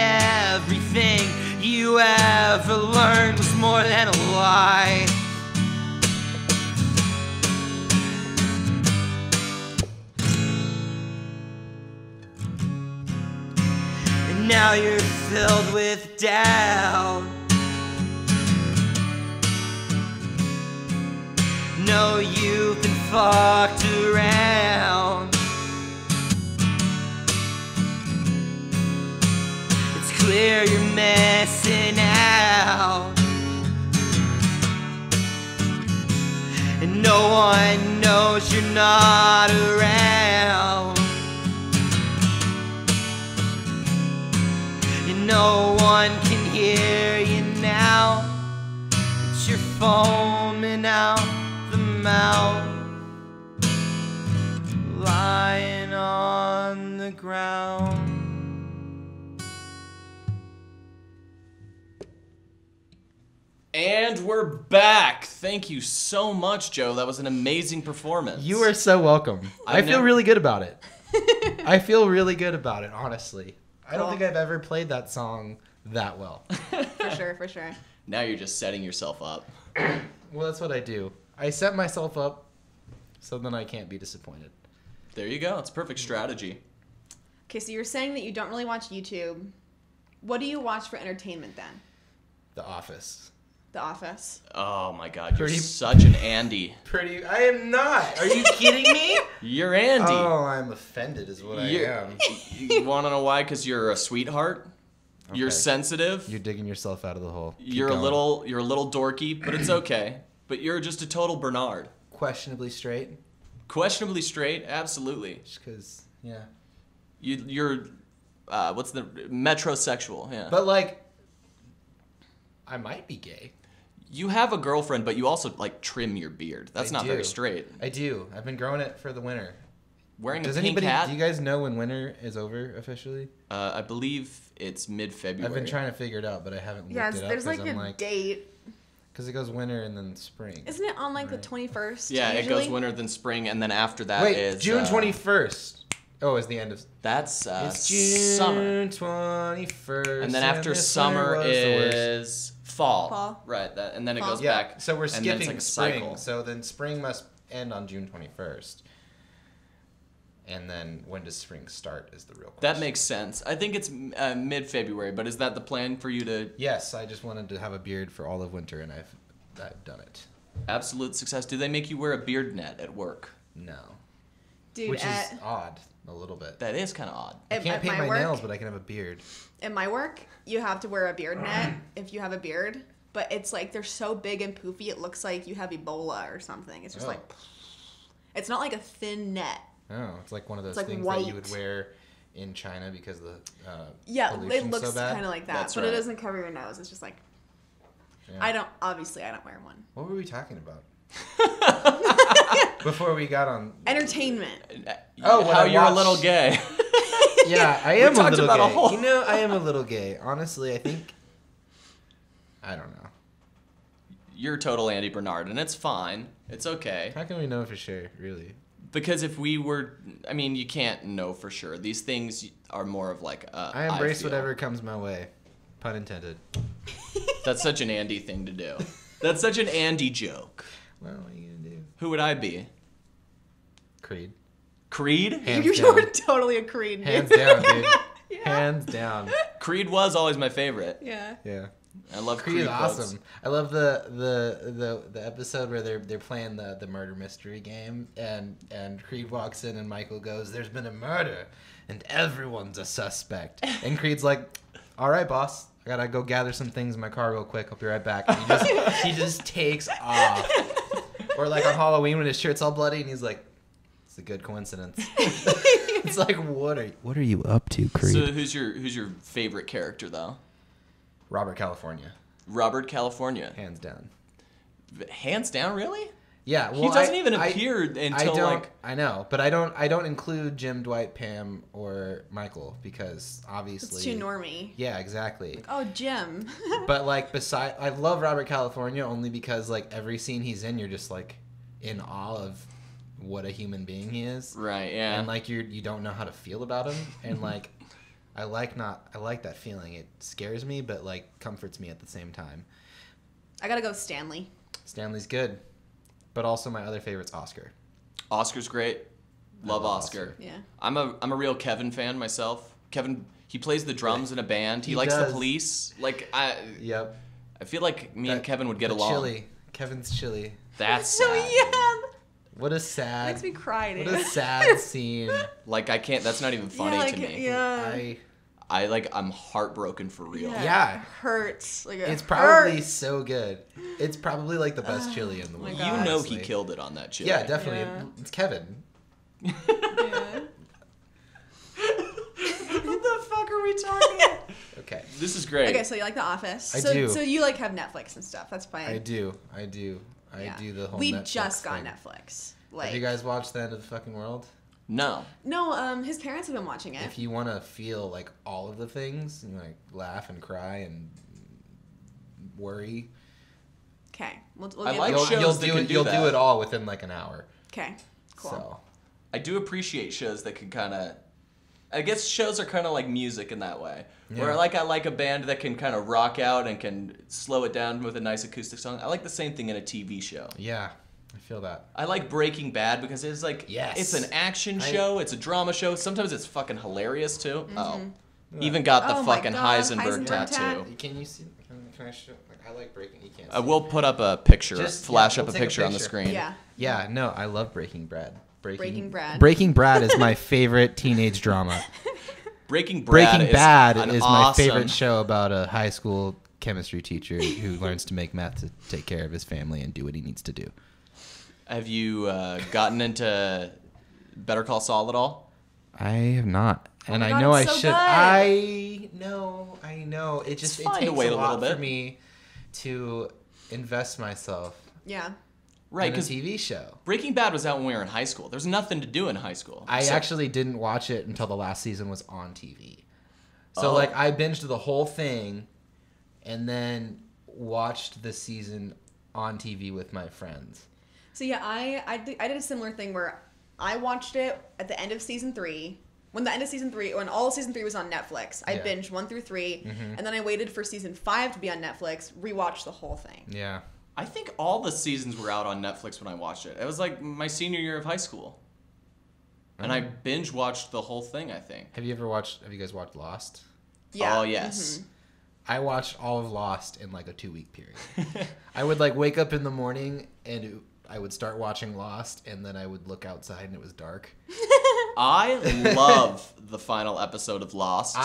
everything you ever learned was more than a lie. And now you're filled with doubt. No, you've been fucked around. It's clear you're missing out. And no one knows you're not around. And no one can hear you now. It's your foaming out the mouth, lying on the ground. And we're back. Thank you so much, Joe. That was an amazing performance. You are so welcome. I feel really good about it. I feel really good about it, honestly. I don't think I've ever played that song that well. For sure, for sure. Now you're just setting yourself up. Well, that's what I do. I set myself up so then I can't be disappointed. There you go. It's a perfect strategy. Okay, so you're saying that you don't really watch YouTube. What do you watch for entertainment then? The Office. The Office. Oh my God, you're Pretty- such an Andy. I am not. Are you kidding me? You're Andy. Oh, I'm offended is what I am. You want to know why? Because you're a sweetheart. You're Okay. sensitive. You're digging yourself out of the hole. Keep You're going. a little dorky, but it's okay. But you're just a total Bernard. Questionably straight. Questionably straight, absolutely. Just because, yeah. You're what's the metrosexual? Yeah. But, like, I might be gay. You have a girlfriend, but you also like trim your beard. That's I not do. very straight. I do. I've been growing it for the winter. Wearing Does a pink anybody? hat. Do you guys know when winter is over officially? I believe it's mid-February. I've been trying to figure it out, but I haven't looked Yeah, it up there's because like I'm a like, date. because it goes winter and then spring. Isn't it on like Right. the 21st? Yeah, usually? it goes winter then spring, and then after that Wait, is June 21st. Oh, is the end of. That's It's summer, June 21st. and then after this summer winter was the worst. is fall. Fall. Right, and then it Fall. goes Yeah, back. so we're and then skipping it's like a spring. cycle. So then spring must end on June 21st. And then when does spring start is the real question. That makes sense. I think it's mid-February, but is that the plan for you to Yes, I just wanted to have a beard for all of winter, and I've done it. absolute success? Do they make you wear a beard net at work? No. Dude, Which at, is odd, a little bit. That is kind of odd. I at, can't at paint my my work, nails, but I can have a beard. at my work, you have to wear a beard net if you have a beard. But it's like they're so big and poofy, it looks like you have Ebola or something. It's just Oh. like, it's not like a thin net. Oh, it's like one of those like things that you would white. wear in China because of the Yeah, pollution's it looks so bad. kind of like that, That's but right. it doesn't cover your nose. It's just like, Yeah. I don't wear one. What were we talking about? Before we got on. Entertainment. Oh, when how I you're a watch- little gay. Yeah, I am a talked little about a gay. whole- You know, I am a little gay. Honestly, I think. I don't know. You're total Andy Bernard, and it's fine. It's okay. How can we know for sure, really? Because if we were, I mean, you can't know for sure. These things are more of like I embrace feel. whatever comes my way. Pun intended. That's such an Andy thing to do. That's such an Andy joke. Well, what are you gonna do? Who would I be? Creed. Creed? Hands You're down. totally a Creed. Hands down, dude. Yeah. Hands down. Creed was always my favorite. Yeah. Yeah. I love Creed Creed is quotes. awesome. I love the episode where they're playing the murder mystery game and Creed walks in and Michael goes, "There's been a murder and everyone's a suspect." And Creed's like, "All right, boss. I gotta go gather some things in my car real quick. I'll be right back." And he just takes off. Or like on Halloween when his shirt's all bloody and he's like, "It's a good coincidence." It's like, what are you up to, Creed? So who's your favorite character though? Robert California, Robert California. hands down. Hands down, really? Yeah, well, He doesn't even appear until like I know, but I don't include Jim, Dwight, Pam, or Michael because obviously It's too normie. Yeah, exactly. Oh, Jim. But like I love Robert California only because like every scene he's in, you're just like in awe of what a human being he is. Right. Yeah. And like you don't know how to feel about him, and like I like that feeling. It scares me, but like comforts me at the same time. I gotta go with Stanley. Stanley's good, but also my other favorite's Oscar. Oscar's great. Love love Oscar. Yeah. I'm a real Kevin fan myself. Kevin, he plays the drums in a band. He likes does. the Police. Like Yep. I feel like me and Kevin would get the along. Chili. Kevin's chili. That's So sad. yeah. What a sad. Makes me cry, dude. What a sad scene. Like I can't. That's not even funny yeah, like, to me. Yeah. I'm heartbroken for real. Yeah. It hurts. Like, It's probably hurts. so good. It's probably like the best chili in the world. my You God. know he honestly. killed it on that chili. Yeah, definitely. Yeah. It's Kevin. Yeah. What the fuck are we talking about? Okay. This is great. Okay, so you like The Office. I so, do. So you like have Netflix and stuff. That's fine. I do. I do the whole We Netflix just got thing. Netflix. Like, Have you guys watched The End of the Fucking World? No. No, his parents have been watching it. If you want to feel like all of the things, and like laugh and cry and worry, Okay. We'll I get like we'll- shows that can do you'll that. do it all within like an hour. Okay. Cool. So I do appreciate shows that can kind of. I guess shows are kind of like music in that way. Where Yeah. I like a band that can kind of rock out and can slow it down with a nice acoustic song. I like the same thing in a TV show. yeah, I feel that. I like Breaking Bad because it's like Yes. it's an action I- show, it's a drama show. Sometimes it's fucking hilarious too. Oh, even got the Oh my fucking God, Heisenberg Heisenberg tattoo. Can you see? Can I show? Like I like Breaking. You can't. I See. will put up a picture, Just- flash yeah, up we'll a take a picture on the picture. screen. Yeah. Yeah, no, I love Breaking Bad. Breaking Brad. Breaking Brad is my favorite teenage drama. Breaking Brad Breaking Bad an is my awesome- favorite show about a high school chemistry teacher who learns to make meth to take care of his family and do what he needs to do. Have you gotten into Better Call Saul at all? I have not, and my I God, know I it's so should. good. I know. It just It's it fine to takes wait a a little lot bit. for me to invest myself Yeah. Right, in a because TV show. Breaking Bad was out when we were in high school. There's nothing to do in high school. I So- actually didn't watch it until the last season was on TV. So Oh. like I binged the whole thing and then watched the season on TV with my friends. So yeah, I did a similar thing where I watched it at the end of season 3. When all of season 3 was on Netflix, I Yeah. binged 1 through 3, and then I waited for season 5 to be on Netflix, rewatched the whole thing. Yeah. I think all the seasons were out on Netflix when I watched it. It was like my senior year of high school. And I binge watched the whole thing, I think. Have you guys watched Lost? Yeah. Oh, yes. I watched all of Lost in like a 2-week period. I would like wake up in the morning and I would start watching Lost and then I would look outside and it was dark. I love the final episode of Lost.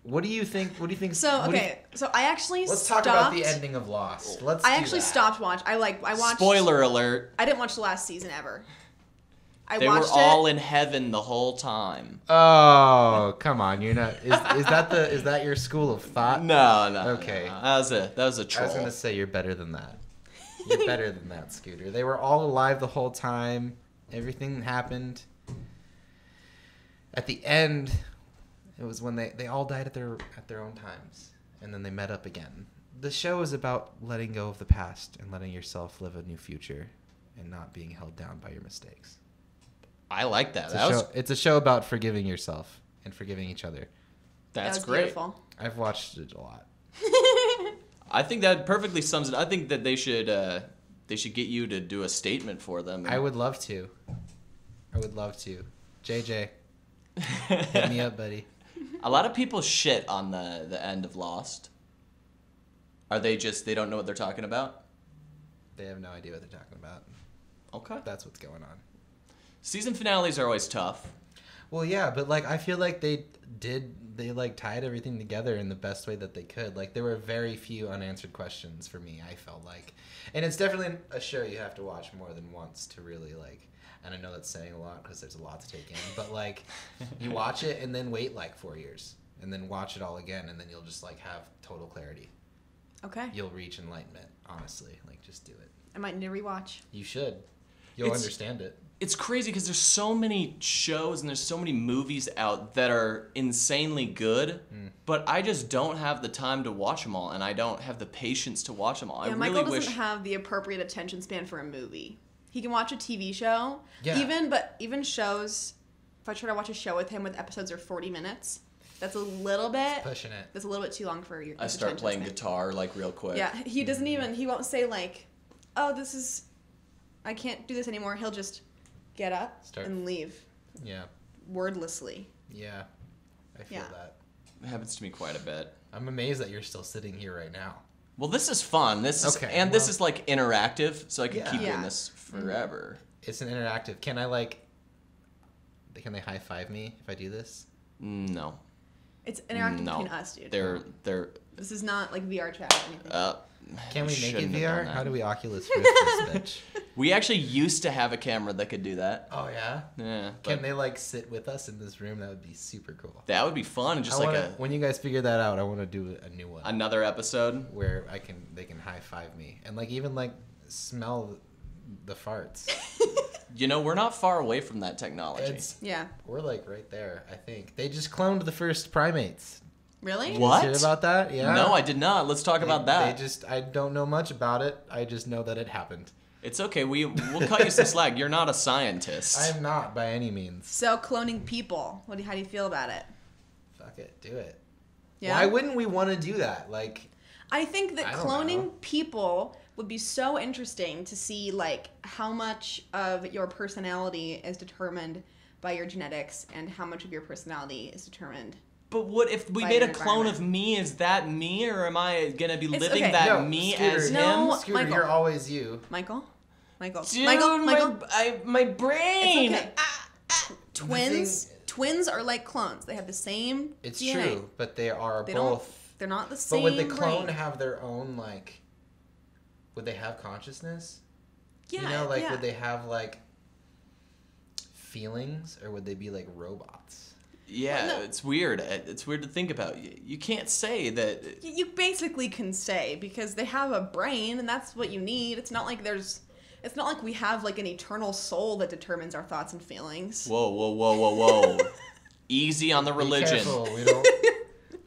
What do you think? So so I actually Let's stopped. talk about the ending of Lost. Let's. I do actually that. stopped watching. I watched. Spoiler alert. I didn't watch the last season ever. I They were watched all it. in heaven the whole time. Oh, come on! You're not. Is that your school of thought? No. Okay. No. That was a I troll. was gonna say you're better than that. You're better than that, Scooter. They were all alive the whole time. Everything happened. At the end, it was when they all died at their own times, and then they met up again. The show is about letting go of the past and letting yourself live a new future, and not being held down by your mistakes. I like that. It's a show about forgiving yourself and forgiving each other. That's that was great. Beautiful. I've watched it a lot. I think that perfectly sums it. I think that they should get you to do a statement for them. I would love to. JJ, hit me up, buddy. A lot of people shit on the end of Lost. Are they don't know what they're talking about? They have no idea what they're talking about. Okay. That's what's going on. Season finales are always tough. Well, yeah, but like I feel like they like tied everything together in the best way that they could. Like there were very few unanswered questions for me, I felt like. And it's definitely a show you have to watch more than once to really like, and I know that's saying a lot because there's a lot to take in, but like you watch it and then wait like 4 years and then watch it all again and then you'll just like have total clarity. Okay. You'll reach enlightenment, honestly. Like just do it. I might need to rewatch. You should. You'll understand it. It's crazy because there's so many shows and there's so many movies out that are insanely good, but I just don't have the time to watch them all, and I don't have the patience to watch them all. Yeah, I Michael really doesn't wish. have the appropriate attention span for a movie. He can watch a TV show. Yeah. Even shows. If I try to watch a show with him with episodes are 40 minutes, that's a little bit Pushing it. That's a little bit too long for your. I his start attention playing span. guitar like real quick. Yeah, he doesn't even. He won't say like, "Oh, this is. I can't do this anymore." He'll just get up and leave Yeah. wordlessly. Yeah. I feel Yeah. that. It happens to me quite a bit. I'm amazed that you're still sitting here right now. Well, this is fun. This is this is like interactive, so I can keep doing this forever. It's an interactive. Can they high five me if I do this? No. It's interactive between us, dude. They're. This is not like VR chat or anything. Can we make it shouldn't have VR? done that. How do we Oculus Rift this bitch? We actually used to have a camera that could do that. Oh yeah. Yeah. Can but they like sit with us in this room? That would be super cool. that would be fun. And just like When you guys figure that out, I want to do a new one another episode. where they can high five me and like even like smell the farts. You know, we're not far away from that technology. Yeah. We're like right there. I think they just cloned the first primates. Really? What? Did you hear about that? Yeah. No, I did not. Let's talk about that. I don't know much about it. I just know that it happened. It's okay. We'll cut you some slack. You're not a scientist. I'm not by any means. So cloning people. How do you feel about it? Fuck it, do it. Yeah. Why wouldn't we want to do that? Like, I think that I don't cloning know. people would be so interesting to see like how much of your personality is determined by your genetics and how much of your personality is determined. But what if we By made a your clone environment. of me? Is that me, or am I gonna be living okay. that No, me Scooter, as no. him? Scooter, Michael. you're always you. Michael? Dude, Michael? my brain. It's okay. Twins are like clones. They have the same It's DNA. true, but they are They both. They're not the same. But would the clone brain. have their own like? Would they have consciousness? Yeah, You know, like yeah. would they have like feelings, or would they be like robots? Yeah, Well, no. it's weird. It's weird to think about. You can't say that. You basically can say because they have a brain and that's what you need. It's not like we have like an eternal soul that determines our thoughts and feelings. Whoa. Easy on the religion. Be careful. We don't.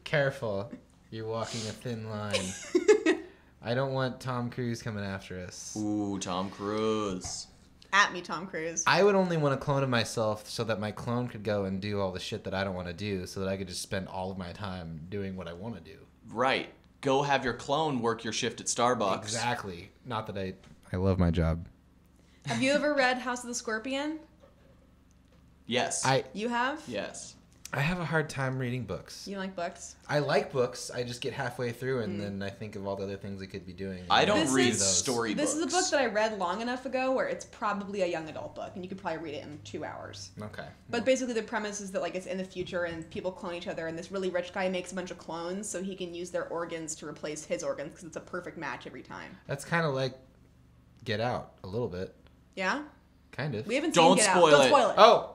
Careful. You're walking a thin line. I don't want Tom Cruise coming after us. Ooh, Tom Cruise. At me, Tom Cruise. I would only want to clone of myself so that my clone could go and do all the shit that I don't want to do, so that I could just spend all of my time doing what I want to do. Right. Go have your clone work your shift at Starbucks. Exactly. Not that I love my job. Have you ever read House of the Scorpion? Yes. You have? Yes. I have a hard time reading books. You like books? I like books. I just get halfway through and then I think of all the other things I could be doing. I don't This read is- storybooks. This is a book that I read long enough ago where it's probably a young adult book and you could probably read it in 2 hours. Okay. But basically the premise is that like it's in the future and people clone each other and this really rich guy makes a bunch of clones so he can use their organs to replace his organs because it's a perfect match every time. That's kind of like Get Out a little bit. Yeah? Kind of. We haven't Don't seen Get spoil Out. Don't it. spoil it. Oh!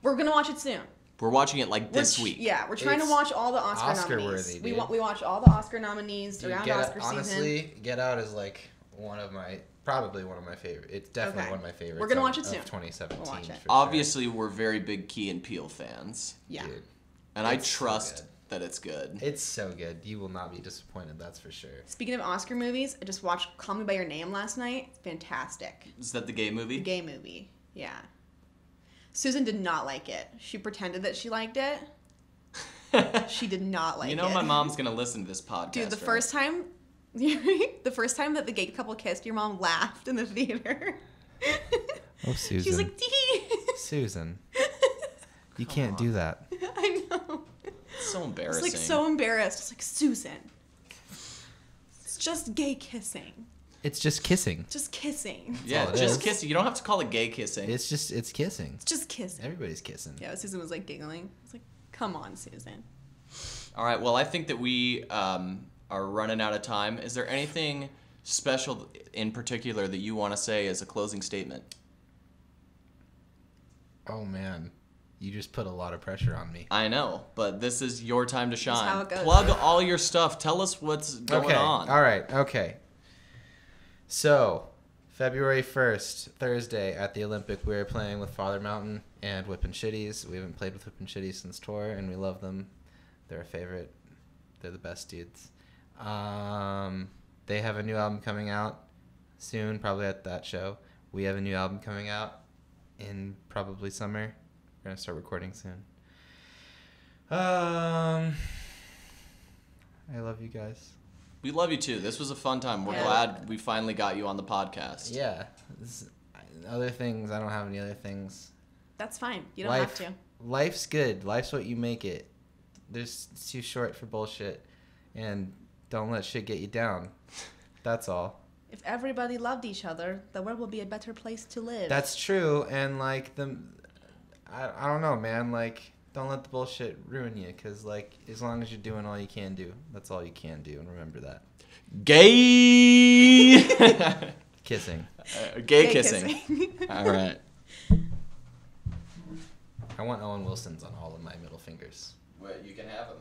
We're gonna watch it soon. We're watching it like this week. Yeah, we're trying to It's watch all the Oscar nominees. Oscar-worthy, We dude. we watch all the Oscar nominees Dude, around Get Out- Oscar season. honestly, Get Out is like probably one of my favorite. It's definitely Okay. one of my favorites. We're gonna of- watch it soon. Of 2017. We'll watch it. for Obviously, we're very big Key and Peele fans. Yeah. Sure. Dude, And I It's so trust good. that it's good. it's so good. You will not be disappointed. That's for sure. Speaking of Oscar movies, I just watched Call Me by Your Name last night. It's fantastic. Is that the gay movie? The gay movie. Yeah. Susan did not like it. She pretended that she liked it. She did not like it. You know my mom's gonna listen to this podcast. Dude, the right? first time that the gay couple kissed, your mom laughed in the theater. Oh, Susan. She's like, "Dee." Susan, you can't do that. I know. It's so I was embarrassing. like so embarrassed. I was like, Susan, it's just gay kissing. It's just kissing. Just kissing. Yeah, all it just is. kissing. You don't have to call it gay kissing. It's kissing. It's just kissing. Everybody's kissing. Yeah, Susan was like giggling. I was like, come on, Susan. All right. Well, I think that we are running out of time. Is there anything special in particular that you want to say as a closing statement? Oh man, you just put a lot of pressure on me. I know, but this is your time to shine. how it goes. Plug all your stuff. Tell us what's going on. All right. Okay. So, February 1st, Thursday, at the Olympic, we're playing with Father Mountain and Whippin' Shitties. We haven't played with Whippin' Shitties since tour, and we love them. They're a favorite. They're the best dudes. They have a new album coming out soon, probably at that show. we have a new album coming out in probably summer. We're gonna start recording soon. I love you guys. We love you too. This was a fun time. We're glad we finally got you on the podcast. Yeah. Other things, I don't have any other things. That's fine. You don't have to. Life's good. Life's what you make it. It's too short for bullshit. And don't let shit get you down. That's all. If everybody loved each other, the world would be a better place to live. That's true. And, like, I don't know, man. Like, don't let the bullshit ruin you. Because, like, as long as you're doing all you can do, that's all you can do. And remember that. Gay! Kissing. Gay kissing. All right. I want Owen Wilson's on all of my middle fingers. Well, you can have them.